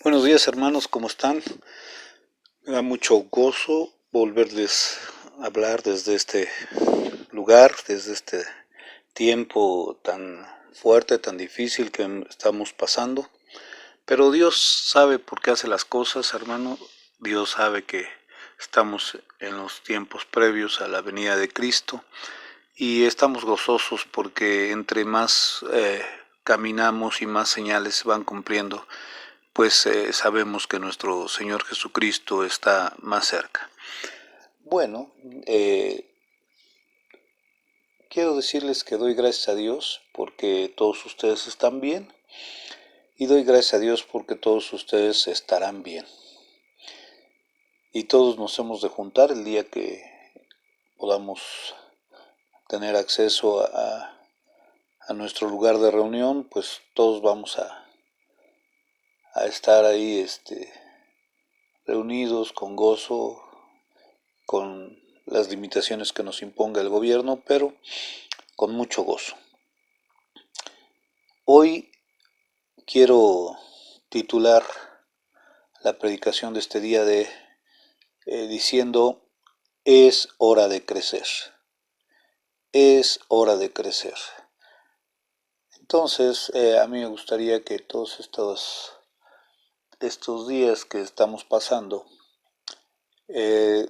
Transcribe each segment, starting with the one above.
Buenos días hermanos, ¿cómo están? Me da mucho gozo volverles a hablar desde este lugar, desde este tiempo tan fuerte, tan difícil que estamos pasando. Pero Dios sabe por qué hace las cosas, hermano. Dios sabe que estamos en los tiempos previos a la venida de Cristo y estamos gozosos porque entre más caminamos y más señales se van cumpliendo, pues sabemos que nuestro Señor Jesucristo está más cerca. Bueno, quiero decirles que doy gracias a Dios porque todos ustedes están bien y doy gracias a Dios porque todos ustedes estarán bien. Y todos nos hemos de juntar el día que podamos tener acceso a nuestro lugar de reunión, pues todos vamos a estar ahí reunidos con gozo, con las limitaciones que nos imponga el gobierno, pero con mucho gozo. Hoy quiero titular la predicación de este día diciendo: es hora de crecer. Es hora de crecer. Entonces, a mí me gustaría que todos estos días que estamos pasando, eh,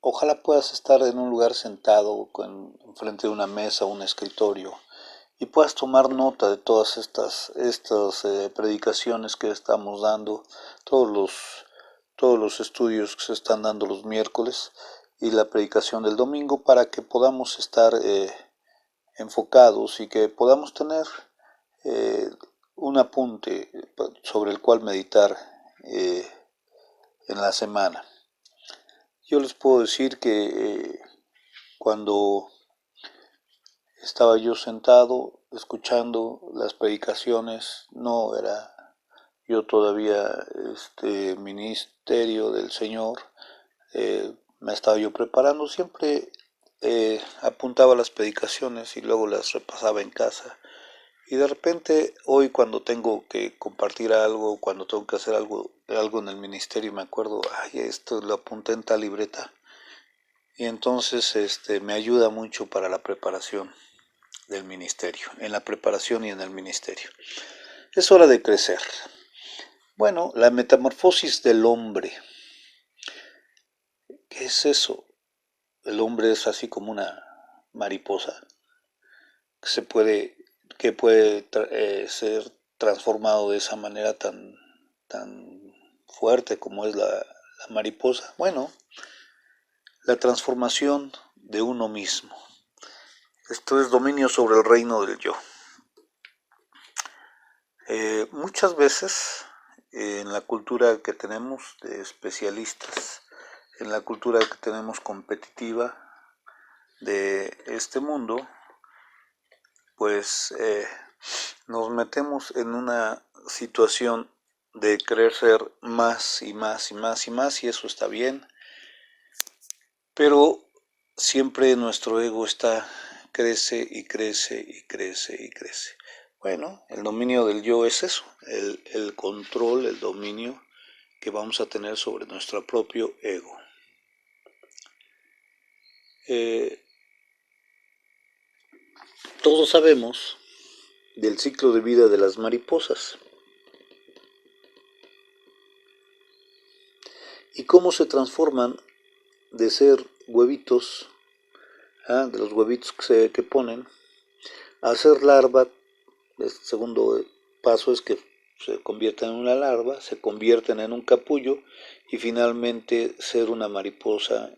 ojalá puedas estar en un lugar sentado frente de una mesa o un escritorio y puedas tomar nota de todas estas predicaciones que estamos dando, todos los, todos los estudios que se están dando los miércoles y la predicación del domingo, para que podamos estar enfocados y que podamos tener eh, un apunte sobre el cual meditar en la semana. Yo les puedo decir que cuando estaba yo sentado escuchando las predicaciones, no era yo todavía ministerio del Señor, me estaba yo preparando, siempre apuntaba las predicaciones y luego las repasaba en casa. Y de repente hoy, cuando tengo que compartir algo, cuando tengo que hacer algo en el ministerio, me acuerdo, ay, esto lo apunté en tal libreta. Y entonces me ayuda mucho para la preparación del ministerio, en la preparación y en el ministerio. Es hora de crecer. Bueno, la metamorfosis del hombre. ¿Qué es eso? El hombre es así como una mariposa que puede ser transformado de esa manera tan fuerte como es la mariposa. Bueno, la transformación de uno mismo. Esto es dominio sobre el reino del yo. Muchas veces en la cultura que tenemos de especialistas, en la cultura que tenemos competitiva de este mundo, pues nos metemos en una situación de querer ser más y más y más y más, y eso está bien, pero siempre nuestro ego crece y crece y crece y crece. Bueno, el dominio del yo es eso, el control, el dominio que vamos a tener sobre nuestro propio ego. Todos sabemos del ciclo de vida de las mariposas y cómo se transforman de ser huevitos, de los huevitos que ponen, a ser larva. El segundo paso es que se convierten en una larva, se convierten en un capullo y finalmente ser una mariposa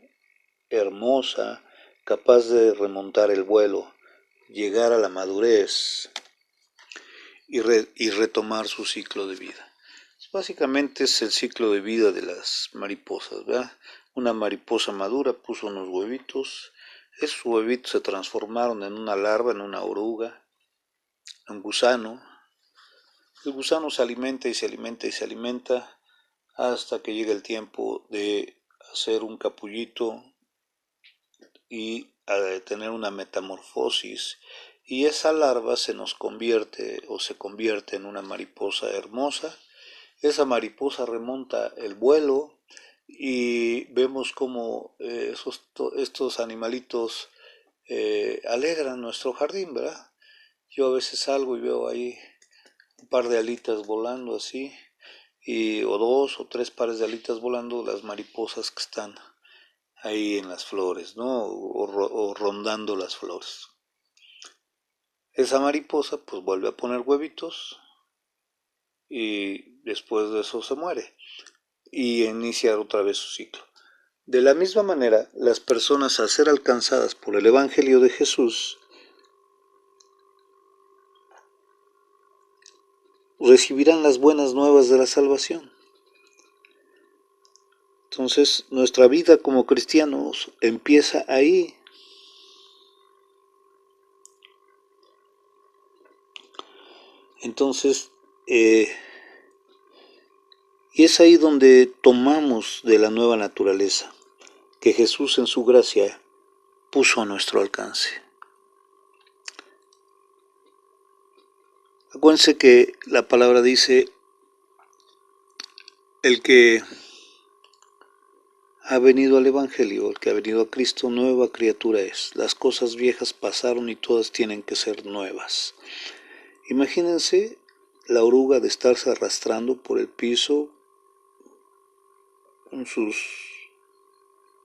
hermosa, capaz de remontar el vuelo, llegar a la madurez y retomar su ciclo de vida. Básicamente es el ciclo de vida de las mariposas, ¿verdad? Una mariposa madura puso unos huevitos, esos huevitos se transformaron en una larva, en una oruga, en un gusano. El gusano se alimenta y se alimenta y se alimenta hasta que llega el tiempo de hacer un capullito y tener una metamorfosis, y esa larva se convierte en una mariposa hermosa esa mariposa remonta el vuelo y vemos como estos animalitos alegran nuestro jardín, ¿verdad? Yo a veces salgo y veo ahí un par de alitas volando así, o dos o tres pares de alitas volando, las mariposas que están ahí en las flores, ¿no? O rondando las flores. Esa mariposa pues vuelve a poner huevitos y después de eso se muere y inicia otra vez su ciclo. De la misma manera, las personas al ser alcanzadas por el Evangelio de Jesús recibirán las buenas nuevas de la salvación. Entonces, nuestra vida como cristianos empieza ahí. Entonces, y es ahí donde tomamos de la nueva naturaleza que Jesús en su gracia puso a nuestro alcance. Acuérdense que la palabra dice, el que ha venido al Evangelio, el que ha venido a Cristo, nueva criatura es. Las cosas viejas pasaron y todas tienen que ser nuevas. Imagínense la oruga de estarse arrastrando por el piso con sus,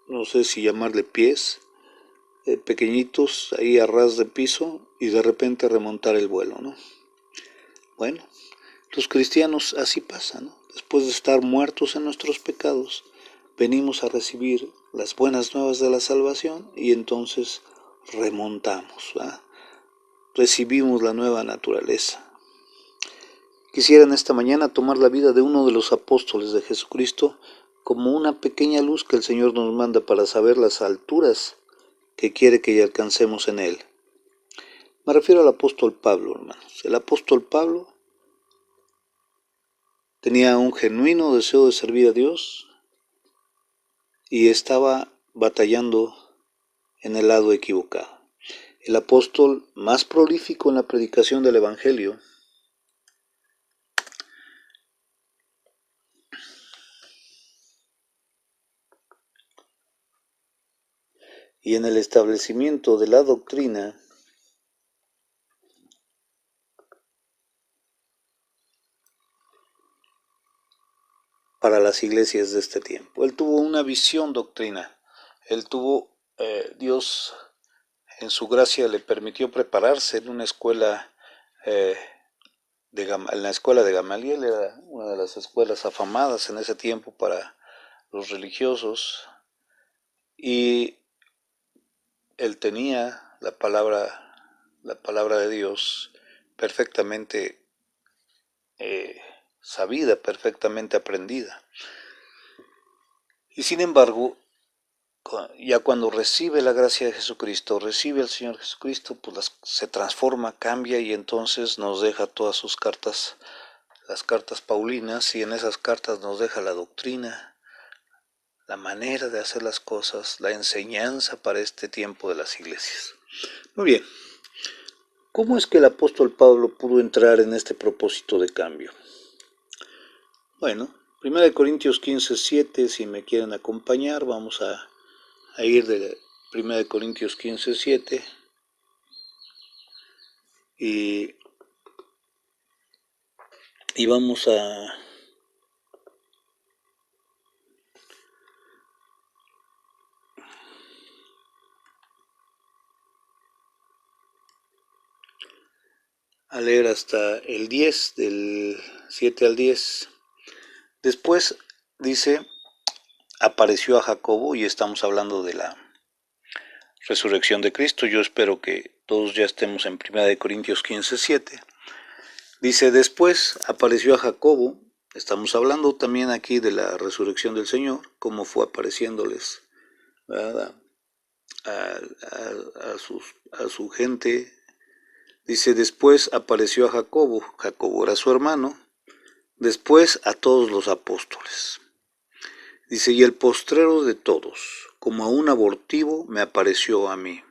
no sé si llamarle pies, pequeñitos ahí a ras de piso y de repente remontar el vuelo, ¿no? Bueno, los cristianos así pasa, ¿no? Después de estar muertos en nuestros pecados, venimos a recibir las buenas nuevas de la salvación y entonces remontamos, ¿verdad? Recibimos la nueva naturaleza. Quisiera en esta mañana tomar la vida de uno de los apóstoles de Jesucristo como una pequeña luz que el Señor nos manda para saber las alturas que quiere que alcancemos en Él. Me refiero al apóstol Pablo, hermanos. El apóstol Pablo tenía un genuino deseo de servir a Dios y estaba batallando en el lado equivocado. El apóstol más prolífico en la predicación del Evangelio y en el establecimiento de la doctrina para las iglesias de este tiempo. Él tuvo una visión doctrina. Él tuvo, Dios en su gracia le permitió prepararse en una escuela, en la escuela de Gamaliel, era una de las escuelas afamadas en ese tiempo para los religiosos, y él tenía la palabra de Dios perfectamente sabida, perfectamente aprendida. Y sin embargo, ya cuando recibe la gracia de Jesucristo, recibe al Señor Jesucristo, pues se transforma, cambia y entonces nos deja todas sus cartas, las cartas paulinas, y en esas cartas nos deja la doctrina, la manera de hacer las cosas, la enseñanza para este tiempo de las iglesias. Muy bien, ¿cómo es que el apóstol Pablo pudo entrar en este propósito de cambio? Bueno, 1 Corintios 15:7, si me quieren acompañar, vamos a ir de 1 Corintios 15:7 y vamos a leer hasta el 10, del 7 al 10. Después dice, apareció a Jacobo, y estamos hablando de la resurrección de Cristo. Yo espero que todos ya estemos en 1 Corintios 15:7. Dice, después apareció a Jacobo, estamos hablando también aquí de la resurrección del Señor, cómo fue apareciéndoles, ¿verdad? A su gente. Dice, después apareció a Jacobo, Jacobo era su hermano, después a todos los apóstoles. Dice, y el postrero de todos, como a un abortivo, me apareció a mí,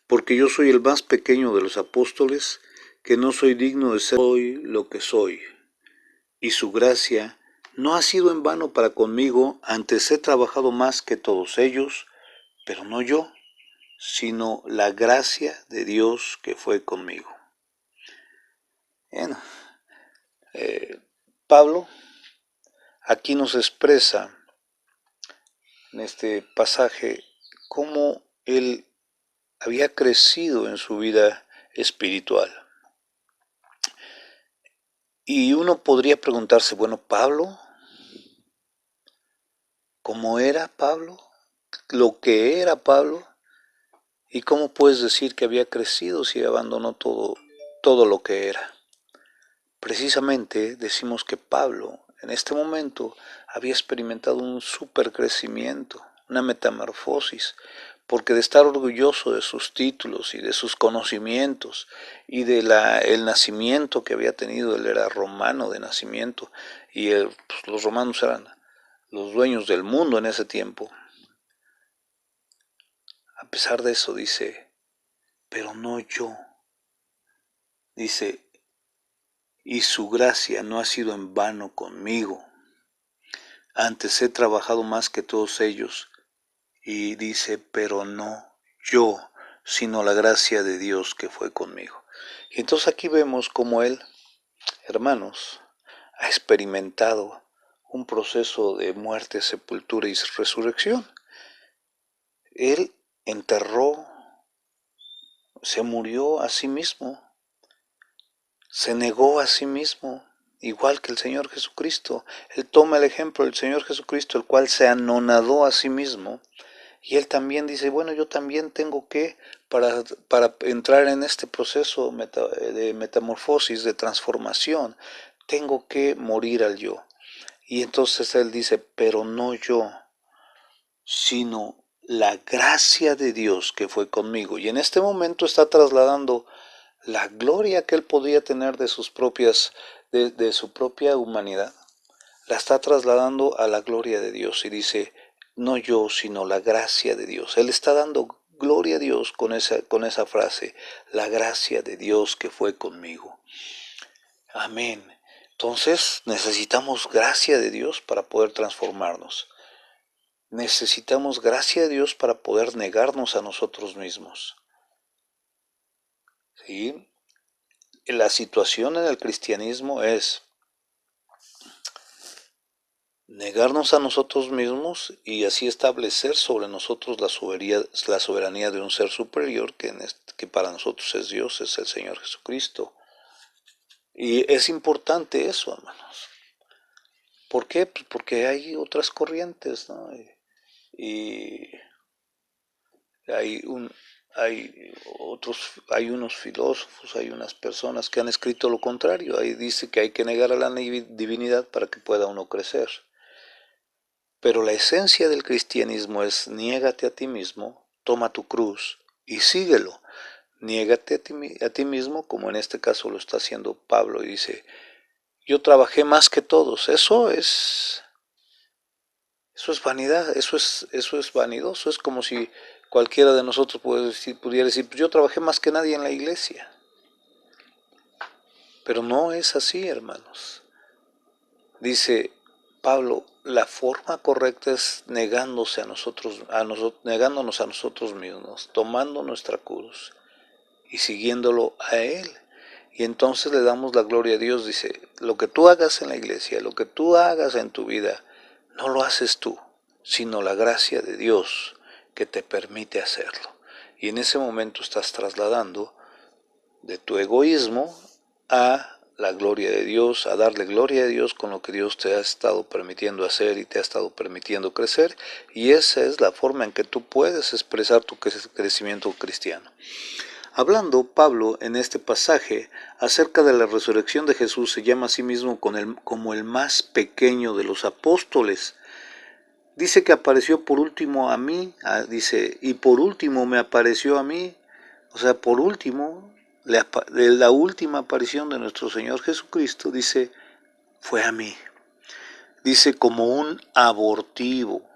porque yo soy el más pequeño de los apóstoles, que no soy digno de ser hoy lo que soy, y su gracia no ha sido en vano para conmigo, antes he trabajado más que todos ellos, pero no yo, sino la gracia de Dios que fue conmigo. Bueno, Pablo aquí nos expresa en este pasaje cómo él había crecido en su vida espiritual. Y uno podría preguntarse, bueno, Pablo, ¿cómo era Pablo? ¿Lo que era Pablo? ¿Y cómo puedes decir que había crecido si abandonó todo lo que era? Precisamente decimos que Pablo en este momento había experimentado un supercrecimiento, una metamorfosis, porque de estar orgulloso de sus títulos y de sus conocimientos y de el nacimiento que había tenido, él era romano de nacimiento y pues, los romanos eran los dueños del mundo en ese tiempo. A pesar de eso dice, pero no yo. Dice, y su gracia no ha sido en vano conmigo. Antes he trabajado más que todos ellos. Y dice, pero no yo, sino la gracia de Dios que fue conmigo. Y entonces aquí vemos cómo él, hermanos, ha experimentado un proceso de muerte, sepultura y resurrección. Él enterró, se murió a sí mismo, se negó a sí mismo, igual que el Señor Jesucristo. Él toma el ejemplo del Señor Jesucristo, el cual se anonadó a sí mismo. Y él también dice, bueno, yo también tengo que, para entrar en este proceso de metamorfosis, de transformación, tengo que morir al yo. Y entonces él dice, pero no yo, sino la gracia de Dios que fue conmigo. Y en este momento está trasladando la gloria que él podía tener de sus de su propia humanidad, la está trasladando a la gloria de Dios y dice, no yo, sino la gracia de Dios. Él está dando gloria a Dios con esa frase, la gracia de Dios que fue conmigo. Amén. Entonces necesitamos gracia de Dios para poder transformarnos. Necesitamos gracia de Dios para poder negarnos a nosotros mismos. ¿Sí? La situación en el cristianismo es negarnos a nosotros mismos y así establecer sobre nosotros la soberanía de un ser superior que para nosotros es Dios, es el Señor Jesucristo. Y es importante eso, hermanos. ¿Por qué? Pues porque hay otras corrientes, ¿no? Y hay hay unos filósofos, hay unas personas que han escrito lo contrario. Ahí dice que hay que negar a la divinidad para que pueda uno crecer. Pero la esencia del cristianismo es niégate a ti mismo, toma tu cruz y síguelo. Niégate a ti mismo, como en este caso lo está haciendo Pablo, y dice, yo trabajé más que todos. Eso es vanidad, eso es vanidoso. Es como si cualquiera de nosotros pudiera decir, pues yo trabajé más que nadie en la iglesia. Pero no es así, hermanos. Dice Pablo, la forma correcta es negándonos a nosotros mismos, tomando nuestra cruz y siguiéndolo a Él. Y entonces le damos la gloria a Dios. Dice, lo que tú hagas en la iglesia, lo que tú hagas en tu vida, no lo haces tú, sino la gracia de Dios que te permite hacerlo. Y en ese momento estás trasladando de tu egoísmo a la gloria de Dios, a darle gloria a Dios con lo que Dios te ha estado permitiendo hacer y te ha estado permitiendo crecer, y esa es la forma en que tú puedes expresar tu crecimiento cristiano. Hablando Pablo en este pasaje acerca de la resurrección de Jesús, se llama a sí mismo como el más pequeño de los apóstoles. Dice que apareció por último a mí, dice, y por último me apareció a mí, o sea, por último, de la última aparición de nuestro Señor Jesucristo, dice, fue a mí. Dice, como un abortivo.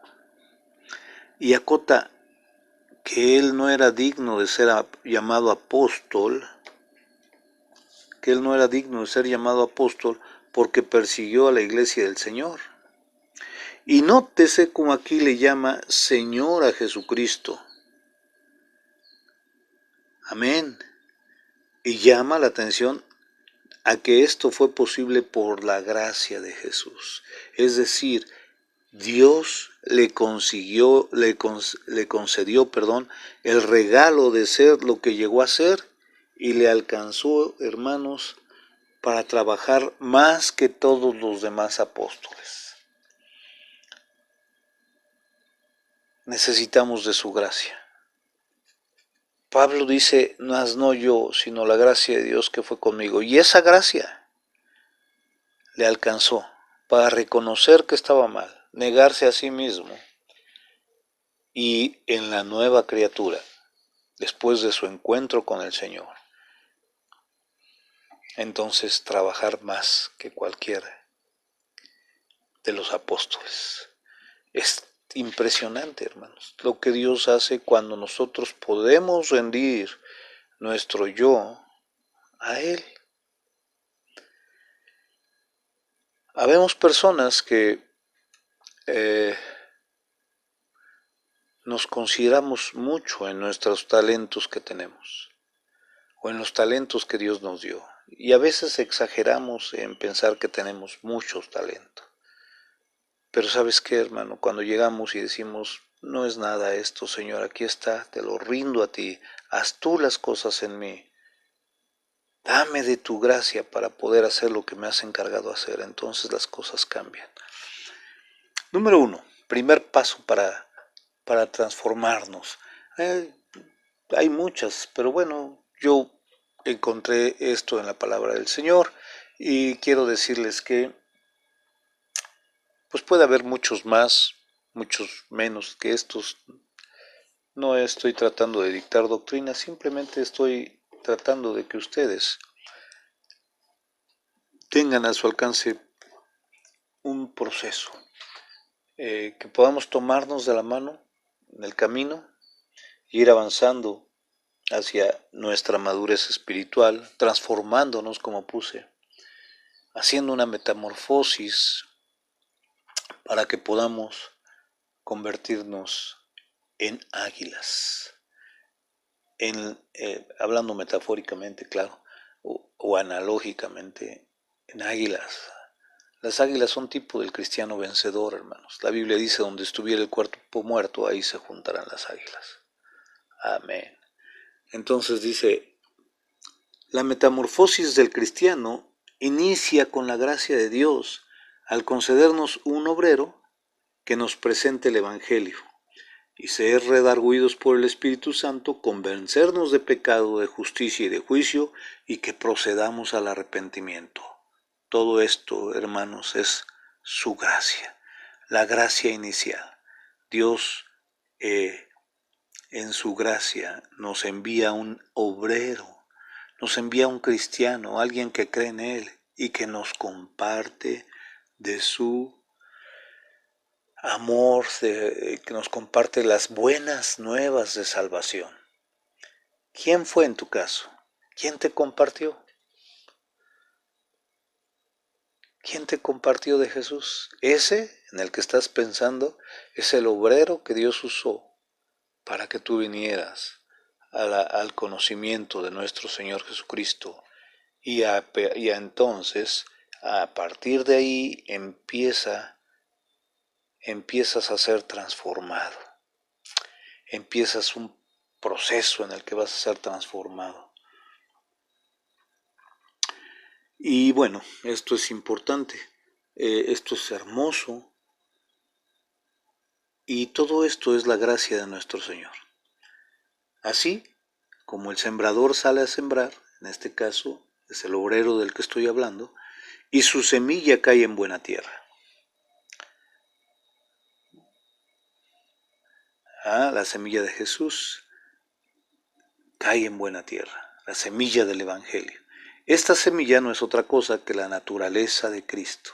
Y acota que él no era digno de ser llamado apóstol, porque persiguió a la iglesia del Señor. Y nótese como aquí le llama Señor a Jesucristo. Amén. Y llama la atención a que esto fue posible por la gracia de Jesús. Es decir, Dios le concedió, el regalo de ser lo que llegó a ser y le alcanzó, hermanos, para trabajar más que todos los demás apóstoles. Necesitamos de su gracia. Pablo dice, mas no yo, sino la gracia de Dios que fue conmigo. Y esa gracia le alcanzó para reconocer que estaba mal, negarse a sí mismo y en la nueva criatura, después de su encuentro con el Señor, entonces trabajar más que cualquiera de los apóstoles. Es impresionante, hermanos, lo que Dios hace cuando nosotros podemos rendir nuestro yo a Él. Habemos personas que nos consideramos mucho en nuestros talentos que tenemos o en los talentos que Dios nos dio, y a veces exageramos en pensar que tenemos muchos talentos. Pero ¿sabes qué, hermano? Cuando llegamos y decimos, no es nada esto, Señor, aquí está, te lo rindo a ti, haz tú las cosas en mí, dame de tu gracia para poder hacer lo que me has encargado hacer, entonces las cosas cambian. Número 1, primer paso para transformarnos. Hay muchas, pero bueno, yo encontré esto en la palabra del Señor y quiero decirles que pues puede haber muchos más, muchos menos que estos. No estoy tratando de dictar doctrina, simplemente estoy tratando de que ustedes tengan a su alcance un proceso, que podamos tomarnos de la mano en el camino e ir avanzando hacia nuestra madurez espiritual, transformándonos, como puse, haciendo una metamorfosis para que podamos convertirnos en águilas, hablando metafóricamente, claro, o analógicamente, en águilas. Las águilas son tipo del cristiano vencedor, hermanos. La Biblia dice, donde estuviera el cuerpo muerto, ahí se juntarán las águilas. Amén. Entonces dice, la metamorfosis del cristiano inicia con la gracia de Dios al concedernos un obrero que nos presente el Evangelio y ser redargüidos por el Espíritu Santo, convencernos de pecado, de justicia y de juicio, y que procedamos al arrepentimiento. Todo esto, hermanos, es su gracia, la gracia inicial. Dios, en su gracia, nos envía un obrero, nos envía un cristiano, alguien que cree en Él y que nos comparte de su amor, que nos comparte las buenas nuevas de salvación. ¿Quién fue en tu caso? ¿Quién te compartió? ¿Quién te compartió de Jesús? Ese en el que estás pensando es el obrero que Dios usó para que tú vinieras al conocimiento de nuestro Señor Jesucristo. Y entonces, a partir de ahí, empiezas a ser transformado. Empiezas un proceso en el que vas a ser transformado. Y bueno, esto es importante, esto es hermoso, y todo esto es la gracia de nuestro Señor. Así como el sembrador sale a sembrar, en este caso es el obrero del que estoy hablando, y su semilla cae en buena tierra. La semilla de Jesús cae en buena tierra, la semilla del Evangelio. Esta semilla no es otra cosa que la naturaleza de Cristo,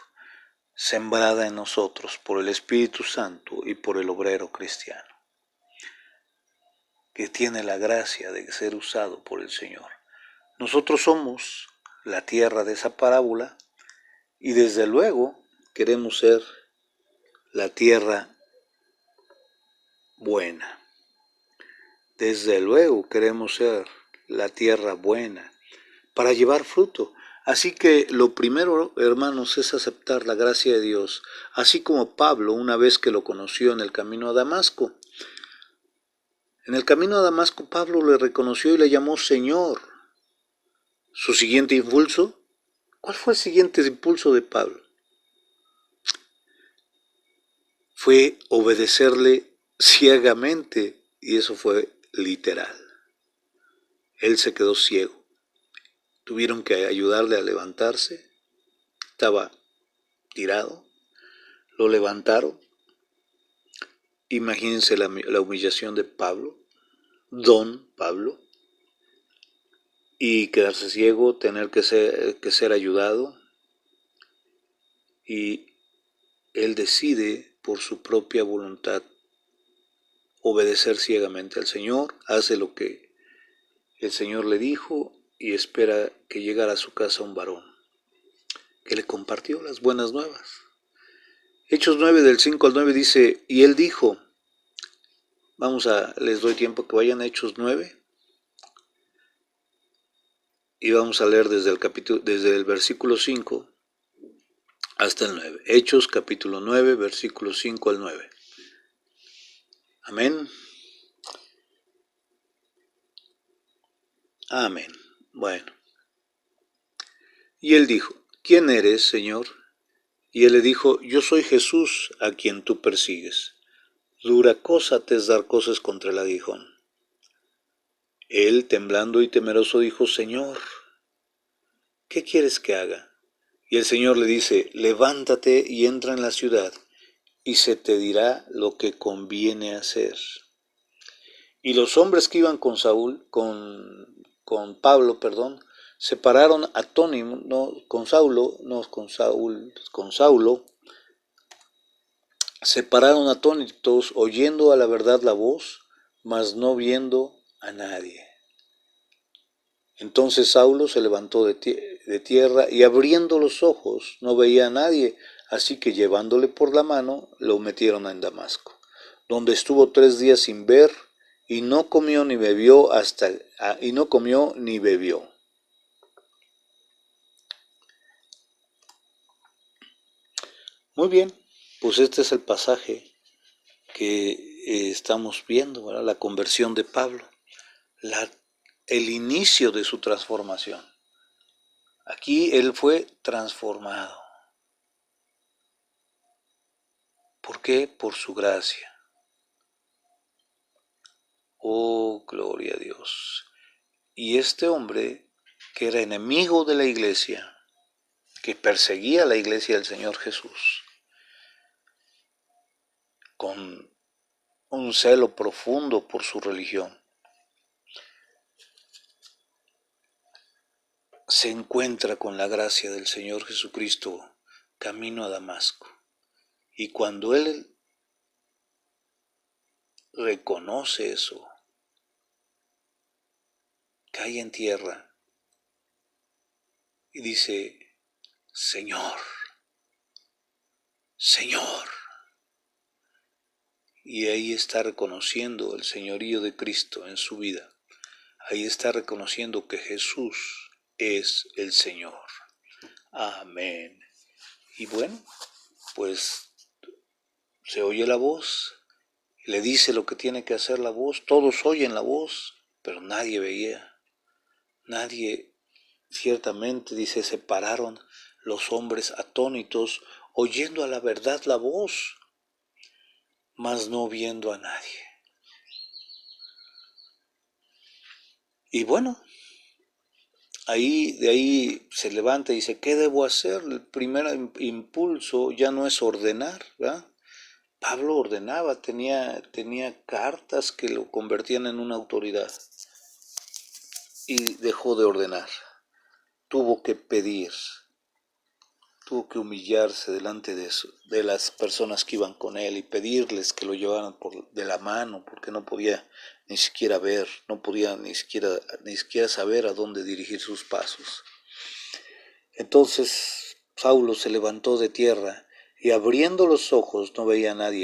sembrada en nosotros por el Espíritu Santo y por el obrero cristiano, que tiene la gracia de ser usado por el Señor. Nosotros somos la tierra de esa parábola Y desde luego queremos ser la tierra buena. Desde luego queremos ser la tierra buena para llevar fruto. Así que lo primero, hermanos, es aceptar la gracia de Dios, así como Pablo una vez que lo conoció en el camino a Damasco. En el camino a Damasco Pablo le reconoció y le llamó Señor. Su siguiente impulso, ¿cuál fue el siguiente impulso de Pablo? Fue obedecerle ciegamente, y eso fue literal. Él se quedó ciego. Tuvieron que ayudarle a levantarse. Estaba tirado. Lo levantaron. Imagínense la humillación de Pablo, don Pablo, y quedarse ciego, tener que ser ayudado. Y él decide por su propia voluntad obedecer ciegamente al Señor, hace lo que el Señor le dijo y espera que llegara a su casa un varón que le compartió las buenas nuevas. Hechos 9 del 5 al 9 dice, y él dijo, les doy tiempo que vayan a Hechos 9 y vamos a leer desde el versículo 5 hasta el 9. Hechos capítulo 9, versículo 5 al 9. Amén. Amén. Bueno. Y él dijo, ¿quién eres, Señor? Y él le dijo, yo soy Jesús a quien tú persigues. Dura cosa te es dar cosas contra el aguijón. Él, temblando y temeroso, dijo, Señor, ¿qué quieres que haga? Y el Señor le dice, levántate y entra en la ciudad, y se te dirá lo que conviene hacer. Y los hombres que iban con Pablo, separaron atónimos, separaron atónitos, oyendo a la verdad la voz, mas no viendo a nadie. Entonces Saulo se levantó de tierra y abriendo los ojos no veía a nadie, así que llevándole por la mano lo metieron en Damasco, donde estuvo 3 días sin ver y no comió ni bebió Muy bien, pues este es el pasaje que estamos viendo, ¿verdad? La conversión de Pablo, el inicio de su transformación. Aquí él fue transformado. ¿Por qué? Por su gracia. Oh, gloria a Dios. Y este hombre, que era enemigo de la iglesia, que perseguía la iglesia del Señor Jesús, con un celo profundo por su religión, se encuentra con la gracia del Señor Jesucristo camino a Damasco. Y cuando él reconoce eso, cae en tierra y dice, Señor, Señor. Y ahí está reconociendo el señorío de Cristo en su vida. Ahí está reconociendo que Jesús es el Señor. Amén. Y bueno, pues se oye la voz, le dice lo que tiene que hacer la voz, todos oyen la voz, pero nadie veía. Nadie, ciertamente, dice, se pararon los hombres atónitos, oyendo a la verdad la voz, mas no viendo a nadie. Y bueno, de ahí se levanta y dice, ¿qué debo hacer? El primer impulso ya no es ordenar, ¿verdad? Pablo ordenaba, tenía cartas que lo convertían en una autoridad y dejó de ordenar. Tuvo que pedir, tuvo que humillarse delante de las personas que iban con él y pedirles que lo llevaran de la mano, porque no podía ni siquiera ver, no podía ni siquiera saber a dónde dirigir sus pasos. Entonces Saulo se levantó de tierra y abriendo los ojos no veía a nadie.